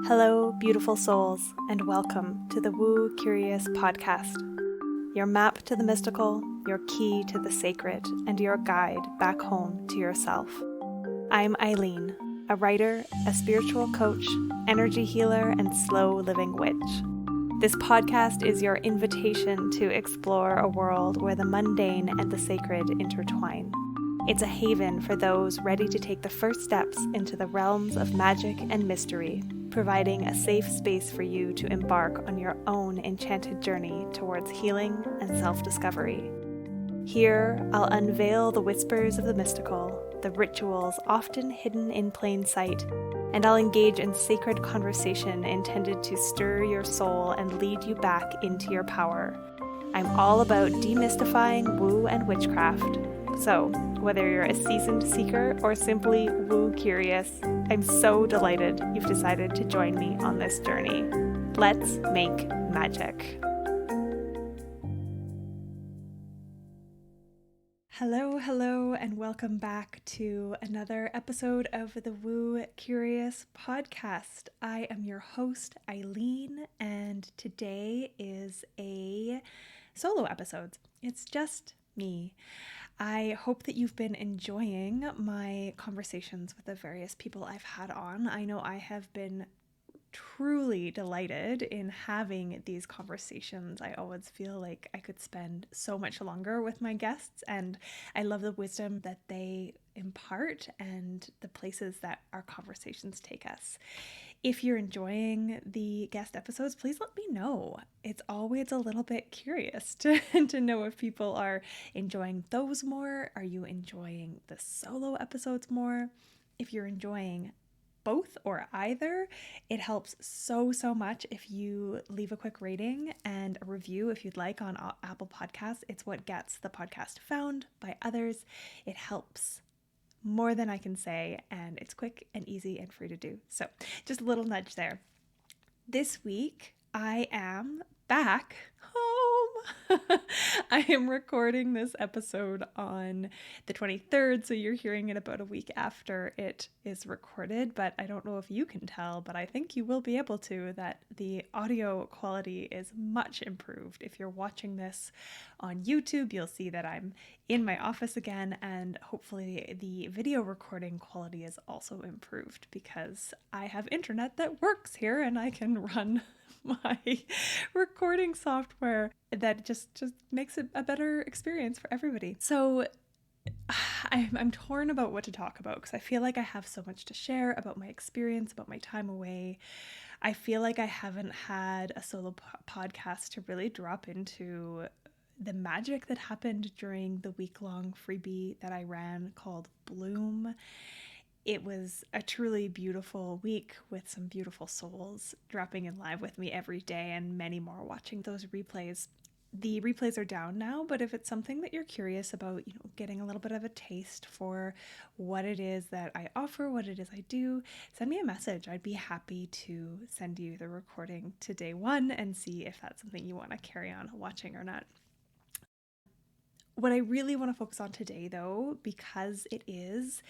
Hello, beautiful souls, and welcome to the Woo Curious Podcast, your map to the mystical, your key to the sacred, and your guide back home to yourself. I'm Eileen, a writer, a spiritual coach, energy healer, and slow living witch. This podcast is your invitation to explore a world where the mundane and the sacred intertwine. It's a haven for those ready to take the first steps into the realms of magic and mystery, providing a safe space for you to embark on your own enchanted journey towards healing and self-discovery. Here, I'll unveil the whispers of the mystical, the rituals often hidden in plain sight, and I'll engage in sacred conversation intended to stir your soul and lead you back into your power. I'm all about demystifying woo and witchcraft. So, whether you're a seasoned seeker or simply woo curious, I'm so delighted you've decided to join me on this journey. Let's make magic. Hello, and welcome back to another episode of the Woo Curious Podcast. I am your host, Eileen, and today is a solo episode. It's just me. I hope that you've been enjoying my conversations with the various people I've had on. I know I have been truly delighted in having these conversations. I always feel like I could spend so much longer with my guests, and I love the wisdom that they impart and the places that our conversations take us. If you're enjoying the guest episodes, please let me know. It's always a little bit curious to know if people are enjoying those more. Are you enjoying the solo episodes more? If you're enjoying both or either, it helps so much if you leave a quick rating and a review if you'd like on Apple Podcasts. It's what gets the podcast found by others. It helps more than I can say, and it's quick and easy and free to do. So just a little nudge there. This week, I am back home. I am recording this episode on the 23rd, so you're hearing it about a week after it is recorded, but I don't know if you can tell, but I think you will be able to, that the audio quality is much improved. If you're watching this on YouTube, you'll see that I'm in my office again, and hopefully the video recording quality is also improved because I have internet that works here and I can run my recording software that just makes it a better experience for everybody. So I'm torn about what to talk about because I feel like I have so much to share about my experience, about my time away. I feel like I haven't had a solo podcast to really drop into the magic that happened during the week-long freebie that I ran called Bloom. It was a truly beautiful week with some beautiful souls dropping in live with me every day and many more watching those replays. The replays are down now, but if it's something that you're curious about, getting a little bit of a taste for what it is that I offer, what it is I do, send me a message. I'd be happy to send you the recording to day one and see if that's something you want to carry on watching or not. What I really want to focus on today, though, because it is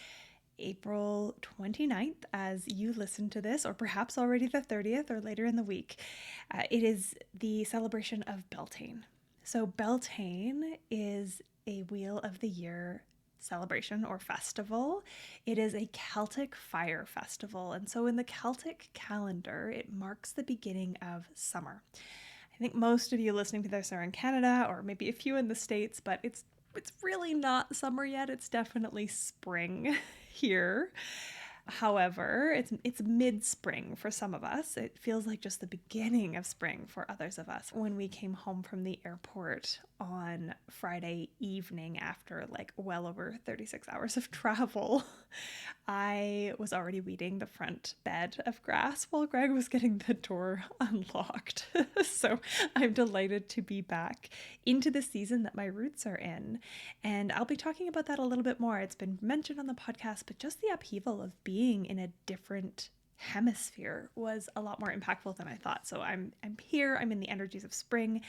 April 29th as you listen to this, or perhaps already the 30th or later in the week, it is the celebration of Beltane. So Beltane is a Wheel of the Year celebration or festival. It is a Celtic fire festival, and so in the Celtic calendar, it marks the beginning of summer. I think most of you listening to this are in Canada, or maybe a few in the States, but it's really not summer yet. It's definitely spring here. However, it's mid-spring for some of us. It feels like just the beginning of spring for others of us. When we came home from the airport on Friday evening after well over 36 hours of travel, I was already weeding the front bed of grass while Greg was getting the door unlocked. So I'm delighted to be back into the season that my roots are in. And I'll be talking about that a little bit more. It's been mentioned on the podcast, but just the upheaval of being in a different hemisphere was a lot more impactful than I thought. So I'm here, I'm in the energies of spring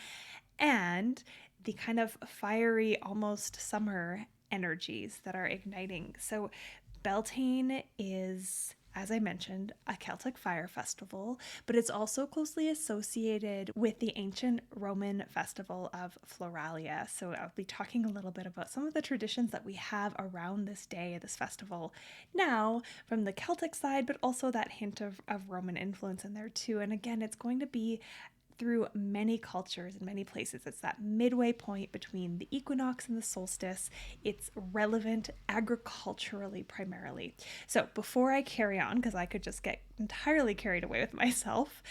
and the kind of fiery, almost summer energies that are igniting. So Beltane is as I mentioned, a Celtic fire festival, but it's also closely associated with the ancient Roman festival of Floralia. So I'll be talking a little bit about some of the traditions that we have around this day, this festival now from the Celtic side, but also that hint of Roman influence in there too. And again, it's going to be through many cultures and many places. It's that midway point between the equinox and the solstice. It's relevant agriculturally primarily. So before I carry on, because I could just get entirely carried away with myself,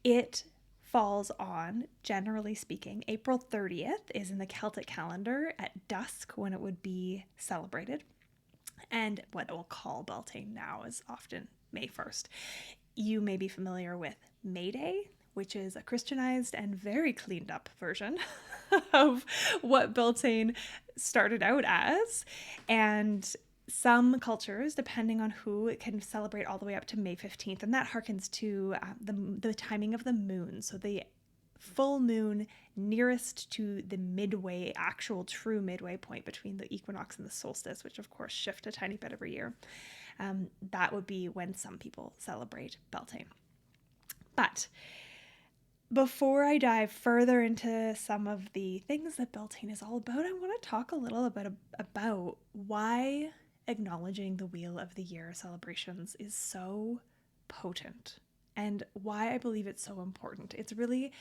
it falls on, generally speaking, April 30th is in the Celtic calendar at dusk when it would be celebrated. And what we'll call Beltane now is often May 1st. You may be familiar with May Day, which is a Christianized and very cleaned up version of what Beltane started out as. And some cultures, depending on who, can celebrate all the way up to May 15th. And that harkens to the timing of the moon. So the full moon nearest to the midway, actual true midway point between the equinox and the solstice, which of course shift a tiny bit every year. That would be when some people celebrate Beltane. But before I dive further into some of the things that Beltane is all about, I want to talk a little bit about why acknowledging the Wheel of the Year celebrations is so potent and why I believe it's so important. It's really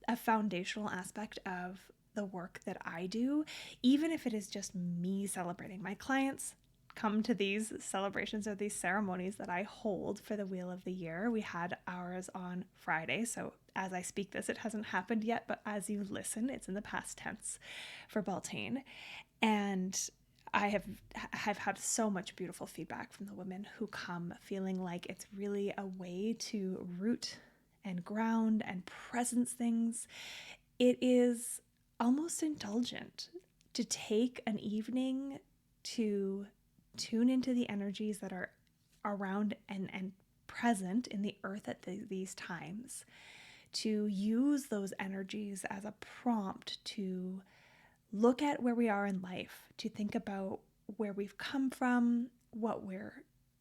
a foundational aspect of the work that I do, even if it is just me celebrating. My clients come to these celebrations or these ceremonies that I hold for the Wheel of the Year. We had ours on Friday, so as I speak this, it hasn't happened yet, but as you listen, it's in the past tense for Beltane. And I have had so much beautiful feedback from the women who come, feeling like it's really a way to root and ground and presence things. It is almost indulgent to take an evening to tune into the energies that are around and present in the earth at these times, to use those energies as a prompt to look at where we are in life, to think about where we've come from, what we're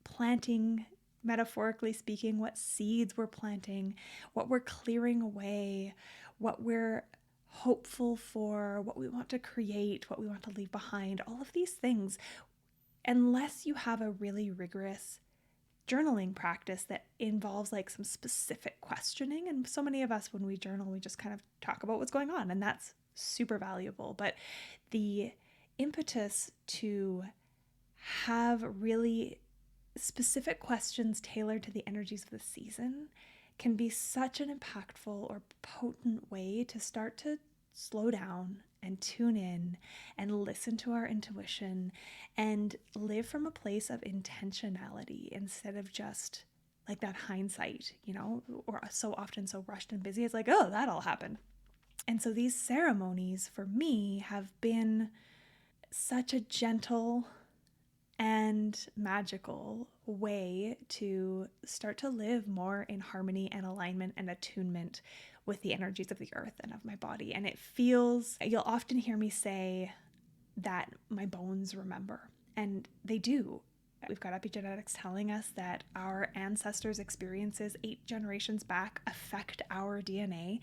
planting, metaphorically speaking, what seeds we're planting, what we're clearing away, what we're hopeful for, what we want to create, what we want to leave behind, all of these things. Unless you have a really rigorous journaling practice that involves like some specific questioning, and so many of us, when we journal, we just kind of talk about what's going on, and that's super valuable. But the impetus to have really specific questions tailored to the energies of the season can be such an impactful or potent way to start to slow down and tune in and listen to our intuition and live from a place of intentionality instead of just like that hindsight, or so often so rushed and busy. It's like, oh, that'll happen. And so these ceremonies for me have been such a gentle and magical way to start to live more in harmony and alignment and attunement with the energies of the earth and of my body. And it feels, you'll often hear me say that my bones remember, and they do. We've got epigenetics telling us that our ancestors' experiences 8 generations back affect our DNA.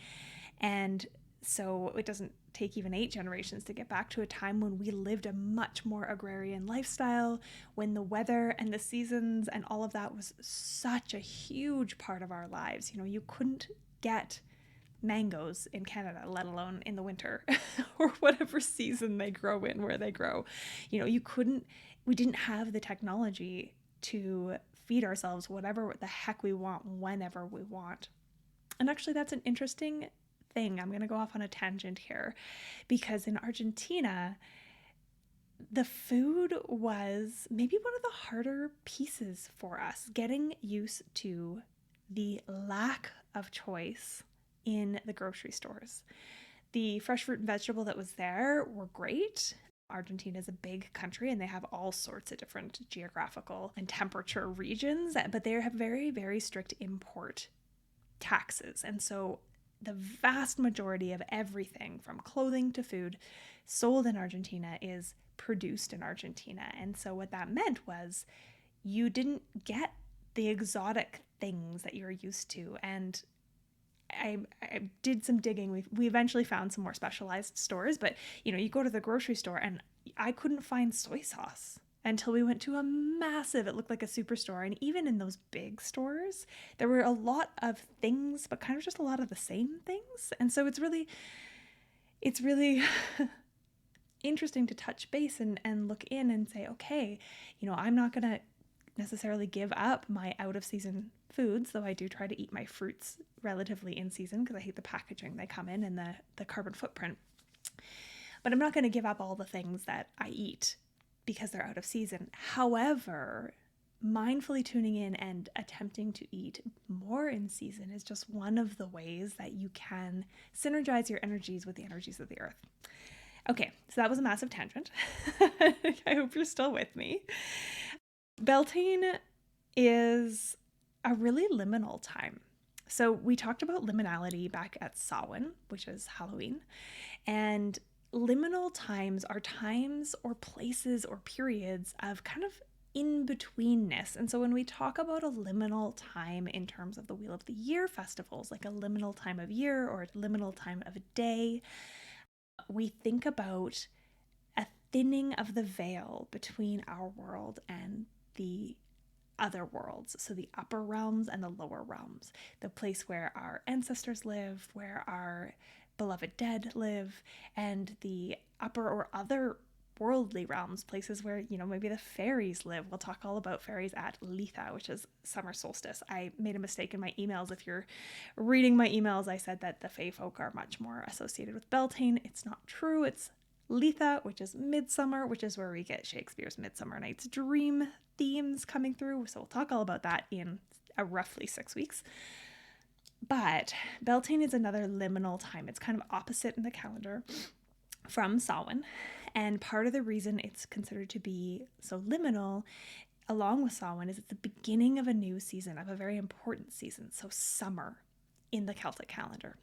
And so it doesn't take even 8 generations to get back to a time when we lived a much more agrarian lifestyle, when the weather and the seasons and all of that was such a huge part of our lives. You couldn't get mangoes in Canada, let alone in the winter or whatever season they grow in where they grow. We didn't have the technology to feed ourselves whatever the heck we want, whenever we want. And actually, that's an interesting thing. I'm going to go off on a tangent here, because in Argentina, the food was maybe one of the harder pieces for us, getting used to the lack of choice in the grocery stores. The fresh fruit and vegetable that was there were great. Argentina is a big country and they have all sorts of different geographical and temperature regions, but they have very, very strict import taxes. And so the vast majority of everything from clothing to food sold in Argentina is produced in Argentina. And so what that meant was you didn't get the exotic things that you're used to. And I did some digging. We eventually found some more specialized stores, but you go to the grocery store and I couldn't find soy sauce until we went to a massive, it looked like a superstore. And even in those big stores, there were a lot of things, but kind of just a lot of the same things. And so it's really interesting to touch base and look in and say, okay, I'm not going to necessarily give up my out of season foods, though I do try to eat my fruits relatively in season because I hate the packaging they come in and the carbon footprint. But I'm not going to give up all the things that I eat because they're out of season. However, mindfully tuning in and attempting to eat more in season is just one of the ways that you can synergize your energies with the energies of the earth. Okay, so that was a massive tangent. I hope you're still with me. Beltane is a really liminal time. So we talked about liminality back at Samhain, which is Halloween, and liminal times are times or places or periods of kind of in-betweenness. And so when we talk about a liminal time in terms of the Wheel of the Year festivals, like a liminal time of year or a liminal time of a day, we think about a thinning of the veil between our world and the other worlds. So the upper realms and the lower realms, the place where our ancestors live, where our beloved dead live, and the upper or other worldly realms, places where, maybe the fairies live. We'll talk all about fairies at Litha, which is summer solstice. I made a mistake in my emails. If you're reading my emails, I said that the fae folk are much more associated with Beltane. It's not true. It's Litha, which is midsummer, which is where we get Shakespeare's Midsummer Night's Dream themes coming through. So we'll talk all about that in roughly 6 weeks. But Beltane is another liminal time. It's kind of opposite in the calendar from Samhain. And part of the reason it's considered to be so liminal, along with Samhain, is it's the beginning of a new season, of a very important season. So summer in the Celtic calendar.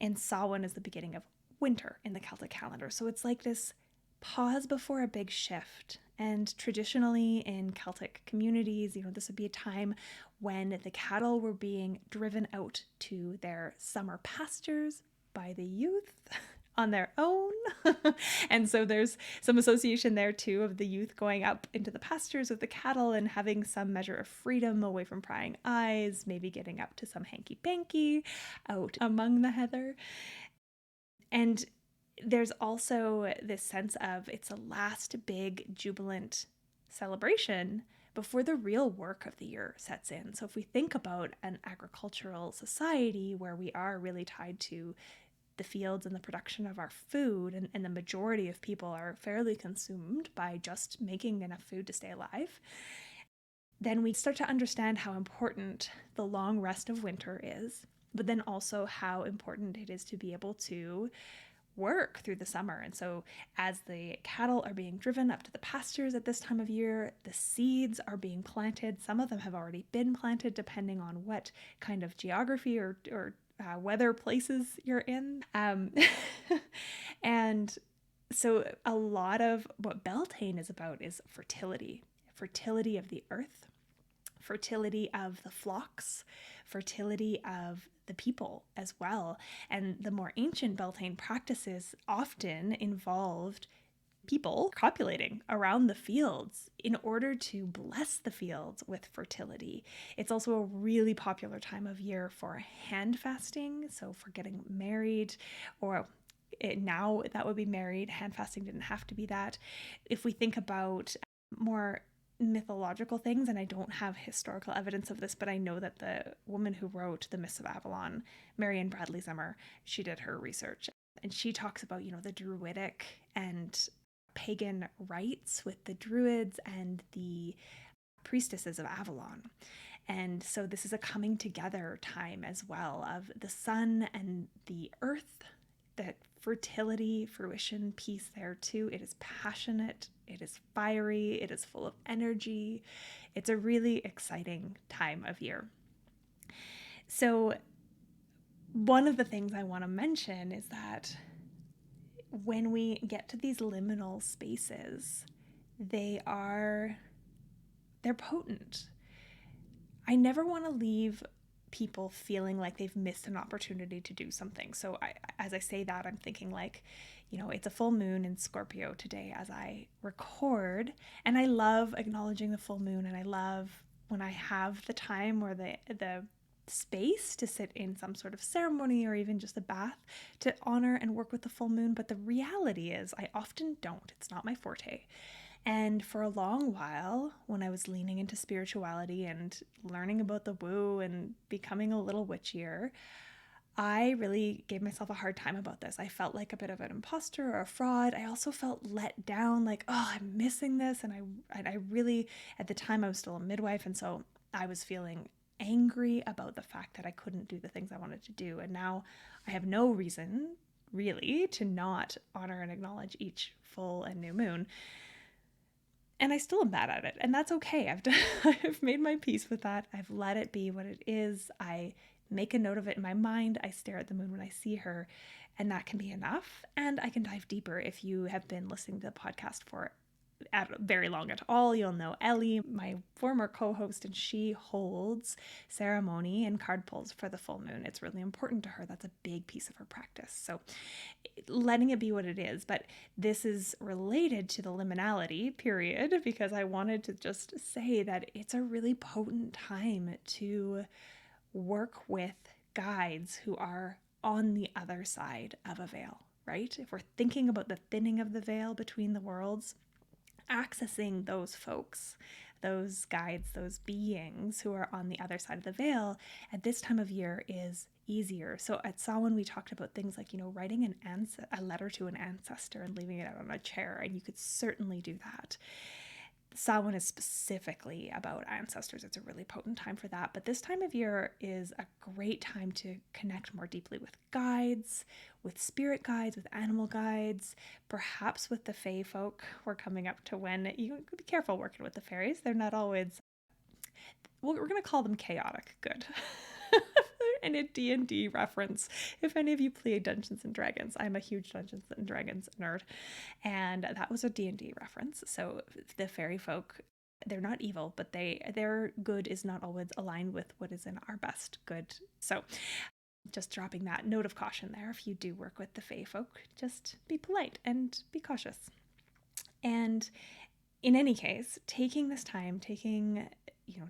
And Samhain is the beginning of winter in the Celtic calendar. So it's like this pause before a big shift. And traditionally in Celtic communities, this would be a time when the cattle were being driven out to their summer pastures by the youth on their own. And so there's some association there too of the youth going up into the pastures with the cattle and having some measure of freedom away from prying eyes, maybe getting up to some hanky-panky out among the heather. And there's also this sense of it's a last big jubilant celebration before the real work of the year sets in. So if we think about an agricultural society where we are really tied to the fields and the production of our food, and the majority of people are fairly consumed by just making enough food to stay alive, then we start to understand how important the long rest of winter is, but then also how important it is to be able to work through the summer. And so as the cattle are being driven up to the pastures at this time of year, the seeds are being planted. Some of them have already been planted depending on what kind of geography or weather places you're in. And so a lot of what Beltane is about is fertility of the earth, fertility of the flocks, fertility of the people as well. And the more ancient Beltane practices often involved people copulating around the fields in order to bless the fields with fertility. It's also a really popular time of year for hand fasting, so for getting married, or now that would be married. Hand fasting didn't have to be that. If we think about more mythological things, and I don't have historical evidence of this, but I know that the woman who wrote the Myths of Avalon, Marion Bradley Zimmer, she did her research, and she talks about, the Druidic and pagan rites with the Druids and the priestesses of Avalon. And so this is a coming together time as well of the sun and the earth, that fertility, fruition piece there too. It is passionate, it is fiery, it is full of energy. It's a really exciting time of year. So one of the things I want to mention is that when we get to these liminal spaces, they're potent. I never want to leave people feeling like they've missed an opportunity to do something. So as I say that, I'm thinking like, it's a full moon in Scorpio today as I record, and I love acknowledging the full moon, and I love when I have the time or the space to sit in some sort of ceremony or even just a bath to honor and work with the full moon. But the reality is I often don't. It's not my forte. And for a long while, when I was leaning into spirituality and learning about the woo and becoming a little witchier, I really gave myself a hard time about this. I felt like a bit of an imposter or a fraud. I also felt let down, like, oh, I'm missing this. And I really, at the time, I was still a midwife. And so I was feeling angry about the fact that I couldn't do the things I wanted to do. And now I have no reason, really, to not honor and acknowledge each full and new moon. And I still am bad at it, and that's okay. I've made my peace with that. I've let it be what it is. I make a note of it in my mind. I stare at the moon when I see her, and that can be enough. And I can dive deeper. If you have been listening to the podcast for very long at all, you'll know Ellie, my former co-host, and she holds ceremony and card pulls for the full moon. It's really important to her. That's a big piece of her practice. So letting it be what it is. But this is related to the liminality period, because I wanted to just say that it's a really potent time to work with guides who are on the other side of a veil, right? If we're thinking about the thinning of the veil between the worlds, accessing those folks, those guides, those beings who are on the other side of the veil at this time of year is easier. So at Samhain, we talked about things like, writing a letter to an ancestor and leaving it out on a chair, and you could certainly do that. Samhain is specifically about ancestors. It's a really potent time for that. But this time of year is a great time to connect more deeply with guides, with spirit guides, with animal guides, perhaps with the fae folk. We're coming up to when you be careful working with the fairies. They're not always, well, we're going to call them chaotic. Good. And a D&D reference. If any of you play Dungeons and Dragons, I'm a huge Dungeons and Dragons nerd, and that was a D&D reference. So the fairy folk, they're not evil, but their good is not always aligned with what is in our best good. So just dropping that note of caution there. If you do work with the fae folk, just be polite and be cautious. And in any case, taking this time,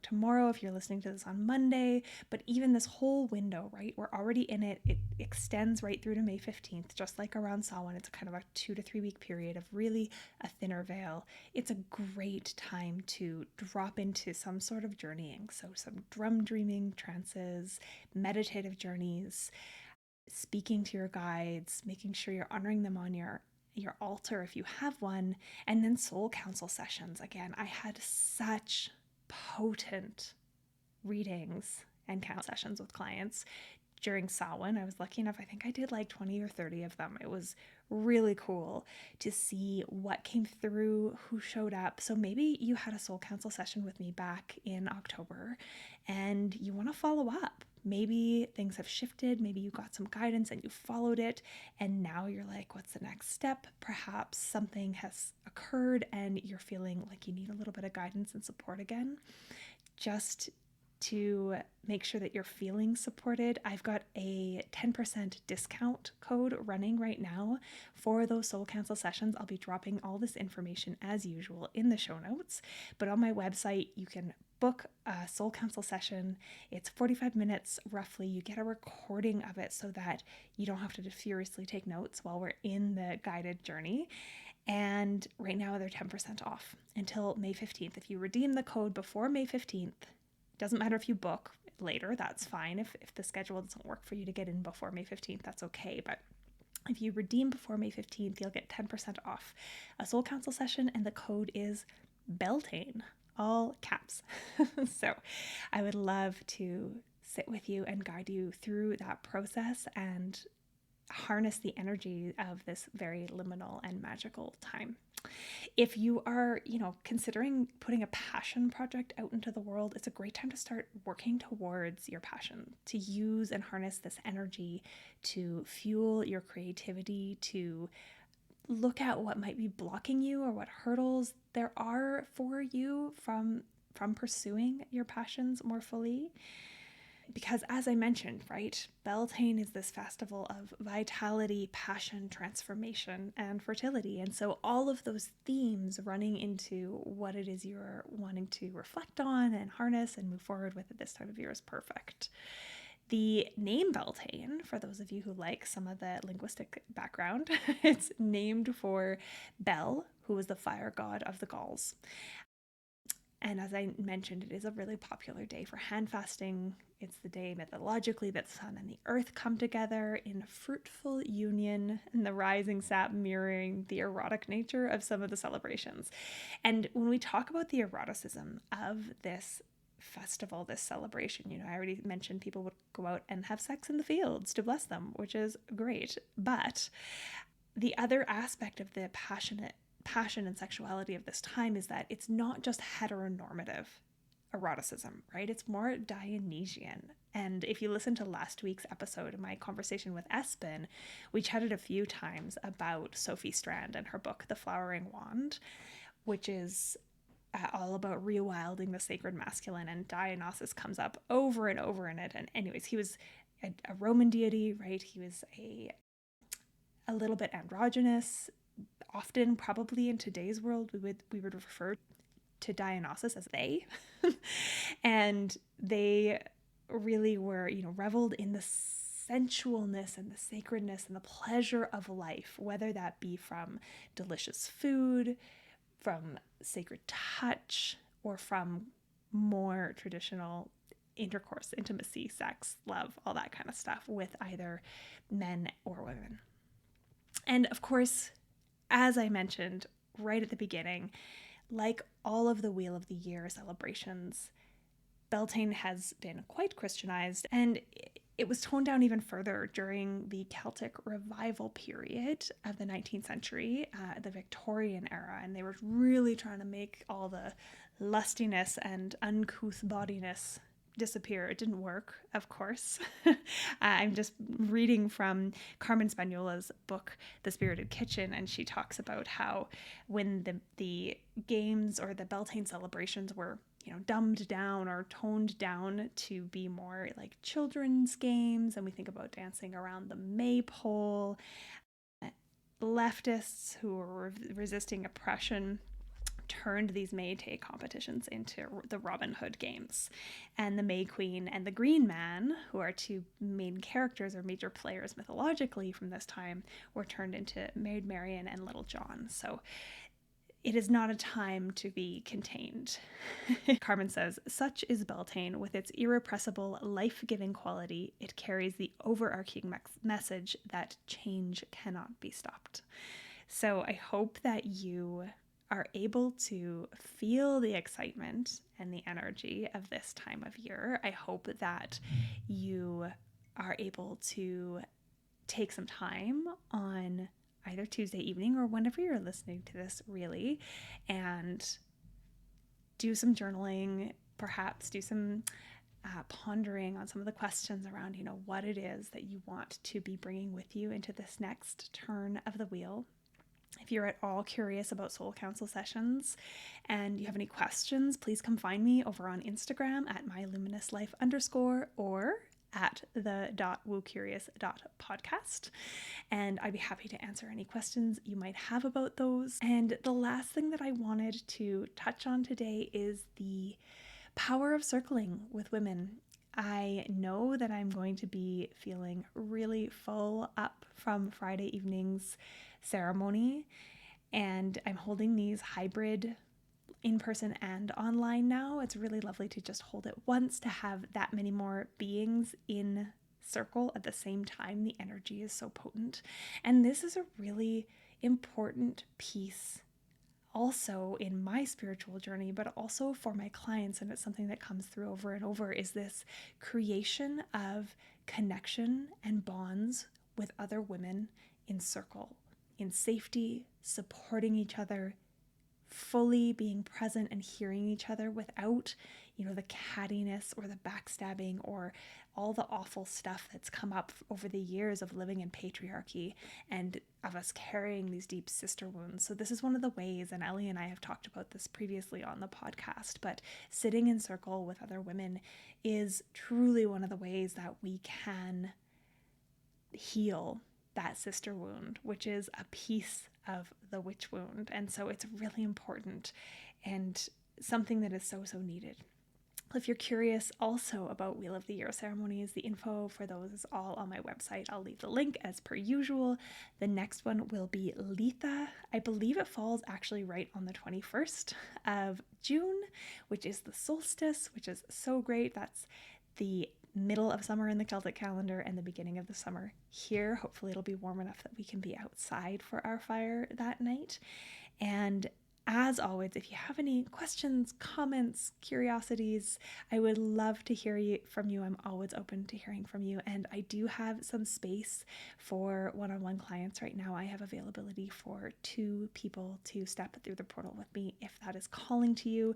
tomorrow, if you're listening to this on Monday, but even this whole window, right? We're already in it. It extends right through to May 15th, just like around Samhain. It's kind of a 2 to 3 week period of really a thinner veil. It's a great time to drop into some sort of journeying. So some drum dreaming trances, meditative journeys, speaking to your guides, making sure you're honoring them on your altar if you have one, and then soul council sessions. Again, I had such potent readings and count sessions with clients during Samhain. I was lucky enough, I think I did like 20 or 30 of them. It was really cool to see what came through, who showed up. So maybe you had a soul council session with me back in October and you want to follow up. Maybe things have shifted. Maybe you got some guidance and you followed it, and now you're like, what's the next step? Perhaps something has occurred and you're feeling like you need a little bit of guidance and support again. Just to make sure that you're feeling supported, I've got a 10% discount code running right now for those soul council sessions. I'll be dropping all this information as usual in the show notes, but on my website, you can book a soul council session. It's 45 minutes roughly. You get a recording of it so that you don't have to furiously take notes while we're in the guided journey. And right now they're 10% off until May 15th. If you redeem the code before May 15th, doesn't matter if you book later, that's fine. If the schedule doesn't work for you to get in before May 15th, that's okay. But if you redeem before May 15th, you'll get 10% off a soul council session, and the code is Beltane, all caps. So I would love to sit with you and guide you through that process and harness the energy of this very liminal and magical time. If you are, considering putting a passion project out into the world, it's a great time to start working towards your passion, to use and harness this energy to fuel your creativity, to look at what might be blocking you or what hurdles there are for you from from pursuing your passions more fully. Because as I mentioned, right, Beltane is this festival of vitality, passion, transformation, and fertility. And so all of those themes running into what it is you're wanting to reflect on and harness and move forward with at this time of year is perfect. The name Beltane, for those of you who like some of the linguistic background, it's named for Bel, who was the fire god of the Gauls. And as I mentioned, it is a really popular day for hand fasting. It's the day mythologically that the sun and the earth come together in fruitful union, and the rising sap mirroring the erotic nature of some of the celebrations. And when we talk about the eroticism of this festival, this celebration, I already mentioned people would go out and have sex in the fields to bless them, which is great. But the other aspect of the passion and sexuality of this time is that it's not just heteronormative eroticism, right? It's more Dionysian. And if you listen to last week's episode in my conversation with Espen, we chatted a few times about Sophie Strand and her book, The Flowering Wand, which is all about rewilding the sacred masculine, and Dionysus comes up over and over in it. And anyways, he was a Roman deity, right? He was a little bit androgynous. Often, probably in today's world, we would refer to Dionysus as they. And they really were, reveled in the sensualness and the sacredness and the pleasure of life, whether that be from delicious food, from sacred touch, or from more traditional intercourse, intimacy, sex, love, all that kind of stuff with either men or women. And of course, as I mentioned right at the beginning, like all of the Wheel of the Year celebrations, Beltane has been quite Christianized, and it was toned down even further during the Celtic revival period of the 19th century, the Victorian era, and they were really trying to make all the lustiness and uncouth bodiness disappear. It didn't work, of course. I'm just reading from Carmen Spaniola's book, The Spirited Kitchen, and she talks about how when the games or the Beltane celebrations were dumbed down or toned down to be more like children's games, and we think about dancing around the maypole, leftists who were resisting oppression turned these Métis competitions into the Robin Hood games. And the May Queen and the Green Man, who are two main characters or major players mythologically from this time, were turned into Maid Marian and Little John. So it is not a time to be contained. Carmen says, such is Beltane with its irrepressible, life-giving quality. It carries the overarching message that change cannot be stopped. So I hope that you are able to feel the excitement and the energy of this time of year. I hope that you are able to take some time on either Tuesday evening or whenever you're listening to this, really, and do some journaling, perhaps do some pondering on some of the questions around, what it is that you want to be bringing with you into this next turn of the wheel. If you're at all curious about Soul Council sessions and you have any questions, please come find me over on Instagram at myluminouslife_ or at the.woocurious.podcast. And I'd be happy to answer any questions you might have about those. And the last thing that I wanted to touch on today is the power of circling with women. I know that I'm going to be feeling really full up from Friday evening's ceremony, and I'm holding these hybrid in-person and online now. It's really lovely to just hold it once, to have that many more beings in circle at the same time. The energy is so potent, and this is a really important piece also in my spiritual journey, but also for my clients, and it's something that comes through over and over, is this creation of connection and bonds with other women in circle, in safety, supporting each other, fully being present and hearing each other without, the cattiness or the backstabbing or all the awful stuff that's come up over the years of living in patriarchy and of us carrying these deep sister wounds. So this is one of the ways, and Ellie and I have talked about this previously on the podcast, but sitting in circle with other women is truly one of the ways that we can heal that sister wound, which is a piece of the witch wound. And so it's really important and something that is so, so needed. If you're curious also about Wheel of the Year ceremonies, the info for those is all on my website. I'll leave the link as per usual. The next one will be Litha. I believe it falls actually right on the 21st of June, which is the solstice, which is so great. That's the middle of summer in the Celtic calendar and the beginning of the summer here. Hopefully it'll be warm enough that we can be outside for our fire that night. And as always, if you have any questions, comments, curiosities, I would love to hear from you. I'm always open to hearing from you. And I do have some space for one-on-one clients right now. I have availability for 2 people to step through the portal with me. If that is calling to you,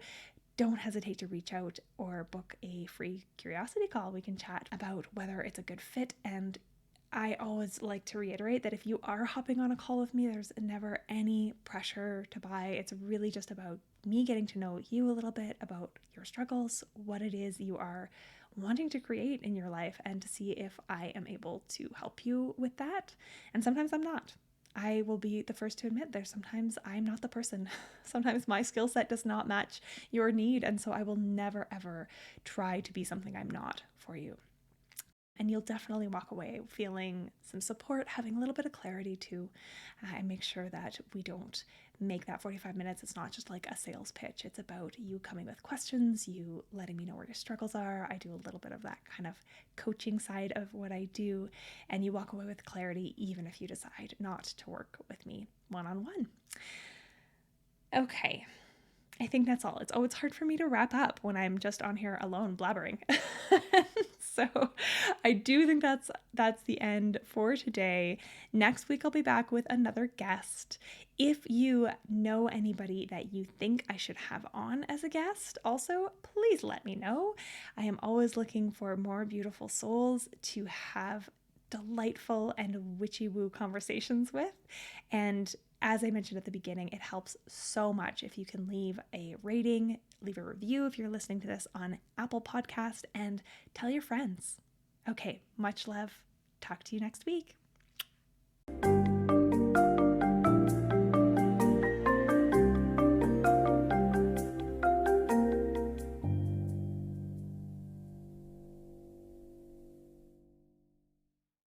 don't hesitate to reach out or book a free curiosity call. We can chat about whether it's a good fit. And I always like to reiterate that if you are hopping on a call with me, there's never any pressure to buy. It's really just about me getting to know you a little bit, about your struggles, what it is you are wanting to create in your life, and to see if I am able to help you with that. And sometimes I'm not. I will be the first to admit sometimes I'm not the person. Sometimes my skill set does not match your need. And so I will never, ever try to be something I'm not for you. And you'll definitely walk away feeling some support, having a little bit of clarity too, and make sure that we don't make that 45 minutes. It's not just like a sales pitch. It's about you coming with questions, you letting me know where your struggles are. I do a little bit of that kind of coaching side of what I do, and you walk away with clarity even if you decide not to work with me one-on-one. Okay. I think that's all. It's hard for me to wrap up when I'm just on here alone blabbering. So I do think that's the end for today. Next week, I'll be back with another guest. If you know anybody that you think I should have on as a guest, also, please let me know. I am always looking for more beautiful souls to have delightful and witchy woo conversations with. And as I mentioned at the beginning, it helps so much if you can leave a rating, leave a review if you're listening to this on Apple Podcast, and tell your friends. Okay, much love. Talk to you next week.